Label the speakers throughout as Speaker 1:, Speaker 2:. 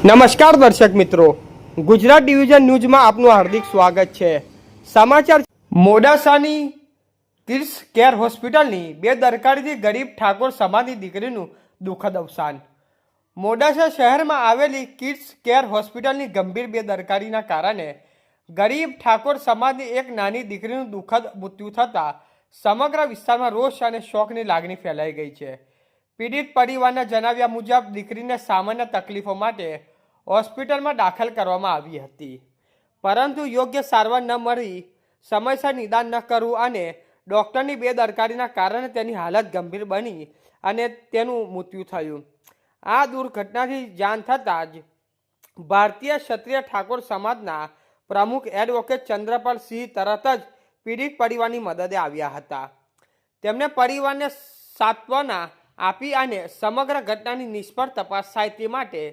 Speaker 1: નમસ્કાર દર્શક મિત્રો, ગુજરાત ડિવિઝન ન્યૂઝમાં આપનું હાર્દિક સ્વાગત છે। સમાચાર મોડાસાની કિડ્સ કેર હોસ્પિટલની બેદરકારીથી ગરીબ ઠાકોર સમાજની દીકરીનું દુઃખદ અવસાન। મોડાસા શહેરમાં આવેલી કિડ્સ કેર હોસ્પિટલની ગંભીર બેદરકારીના કારણે ગરીબ ઠાકોર સમાજની એક નાની દીકરીનું દુઃખદ મૃત્યુ થતાં સમગ્ર વિસ્તારમાં રોષ અને શોકની લાગણી ફેલાઈ ગઈ છે। પીડિત પરિવારના જણાવ્યા મુજબ દીકરીને સામાન્ય તકલીફો માટે હોસ્પિટલમાં દાખલ કરવામાં આવી હતી, પરંતુ યોગ્ય સારવાર ન મળી, સમયસર નિદાન ન કરવું અને ડૉક્ટરની બેદરકારીના કારણે તેની હાલત ગંભીર બની અને તેનું મૃત્યુ થયું। આ દુર્ઘટનાથી જાણ થતાં જ ભારતીય ક્ષત્રિય ઠાકોર સમાજના પ્રમુખ એડવોકેટ ચંદ્રપાલ સિંહ તરત જ પીડિત પરિવારની મદદે આવ્યા હતા। તેમણે પરિવારને સાંત્વના આપી અને સમગ્ર ઘટનાની નિષ્ફળ તપાસ થાય તે માટે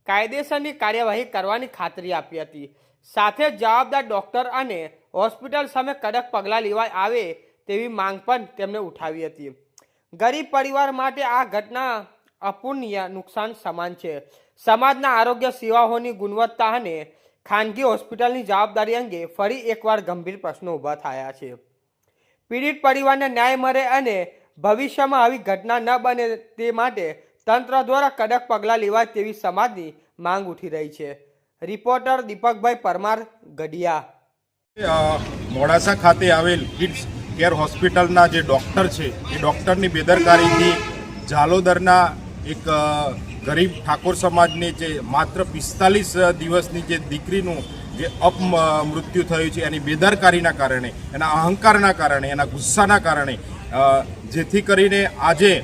Speaker 1: કાયદેસરની કાર્યવાહી કરવાની ખાતરી આપી હતી। સાથે જવાબદાર ડૉક્ટર અને હોસ્પિટલ સામે કડક પગલાં લેવા આવે તેવી માંગ પણ તેમણે ઉઠાવી હતી। ગરીબ પરિવાર માટે આ ઘટના અપૂરણીય નુકસાન સમાન છે। સમાજના આરોગ્ય સેવાઓની ગુણવત્તા અને ખાનગી હોસ્પિટલની જવાબદારી અંગે ફરી એકવાર ગંભીર પ્રશ્નો ઊભા થયા છે। પીડિત પરિવારને ન્યાય મળે અને ભવિષ્યમાં આવી ઘટના ન બને તે માટે તંત્ર દ્વારા કડક પગલાં લેવાય તેવી સમાજની માંગ ઉઠી રહી છે। રિપોર્ટર દીપકભાઈ પરમાર, ગઢિયા।
Speaker 2: મોડાસા ખાતે આવેલ કિડ્સ કેર હોસ્પિટલના જે ડૉક્ટર છે એ ડૉક્ટરની બેદરકારીથી ઝાલોદરના એક ગરીબ ઠાકોર સમાજની જે માત્ર 45 દિવસની જે દીકરીનું જે અપમૃત્યુ થયું છે એની બેદરકારીના કારણે, એના અહંકારના કારણે, એના ગુસ્સાના કારણે, જેથી કરીને આજે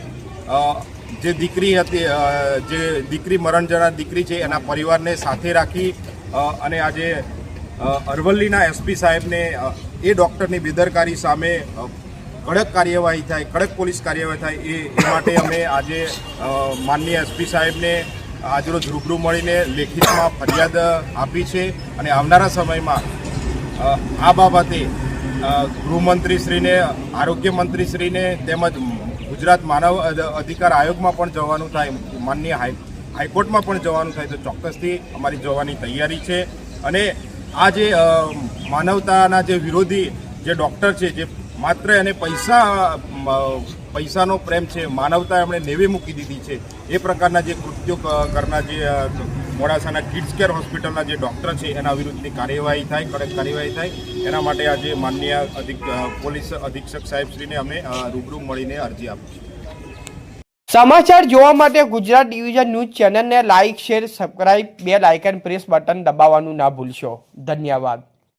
Speaker 2: જે દીકરી હતી, જે દીકરી મરણ જનાર દીકરી છે એના પરિવારને સાથે રાખી અને આજે અરવલ્લીના એસપી સાહેબને એ ડૉક્ટરની બેદરકારી સામે કડક કાર્યવાહી થાય, કડક પોલીસ કાર્યવાહી થાય એ માટે અમે આજે માનનીય એસપી સાહેબને આજરોજ રૂબરૂ મળીને લેખિતમાં ફરિયાદ આપી છે અને આવનારા સમયમાં આ બાબતે ગૃહમંત્રીશ્રીને, આરોગ્ય મંત્રીશ્રીને તેમજ ગુજરાત માનવ અધિકાર આયોગમાં પણ જવાનું થાય, માનનીય હાઈકોર્ટમાં પણ જવાનું થાય તો ચોક્કસથી અમારી જવાની તૈયારી છે। અને આ જે માનવતાના જે વિરોધી જે ડૉક્ટર છે, જે માત્ર એને પૈસાનો પ્રેમ છે, માનવતા એમણે નેવે મૂકી દીધી છે, એ પ્રકારના જે કૃત્યો કરનાર જે મોડાસાના કિડ્સ કેર હોસ્પિટલના જે ડૉક્ટર છે એના વિરુદ્ધની કાર્યવાહી થાય, કડક કાર્યવાહી થાય, એના માટે આજે માનનીય પોલીસ અધિક્ષક સાહેબશ્રીને અમે રૂબરૂ મળીને અરજી આપી છે।
Speaker 1: સમાચાર જોવા માટે ગુજરાત ડિવિઝન ન્યૂઝ ચેનલને like, share, subscribe, bell icon press button દબાવવાનું ના ભૂલશો। ધન્યવાદ।